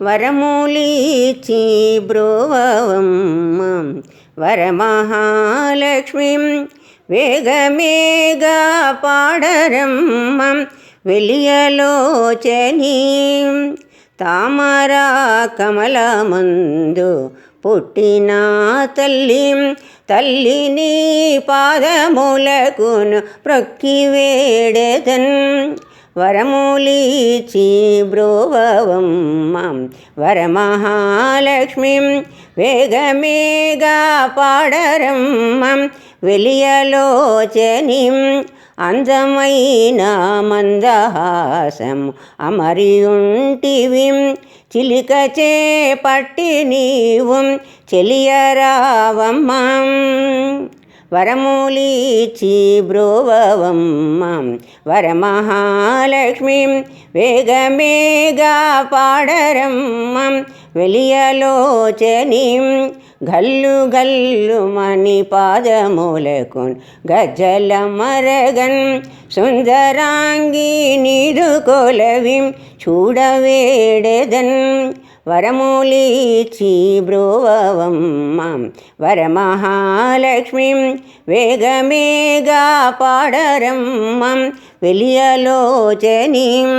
వరములిచి బ్రోవమ్మ వరమహాలక్ష్మీం వేగమేగా పాడరమ్మ వెలియలోచనీం తామరా కమలమందు పుట్టిన తల్లిని పాదములకును ప్రొక్కి వేడెదన్ వరములిచి బ్రోవమ్మ వరమహాలక్ష్మీం వేగమేగా పాడరమ్మ వెలియలోచనీం అందమైన మందహాసము అమరియుంటివి చిలిక చేపట్టి నీవు చెలియరావమ్మ వరములిచి బ్రోవమ్మ వరమహాలక్ష్మీం వేగమేగా పాడరమ్మ వెలియలోచనీం గల్లు గల్లు మణి పాదములకు గజ్జల మరగన్ సుందరాంగి నీదు కొలవిం చూడవేడెదన్ వరములిచి బ్రోవమ్మ వరమహాలక్ష్మీం వేగమేగా పాడరమ్మ వెలియలోచనీం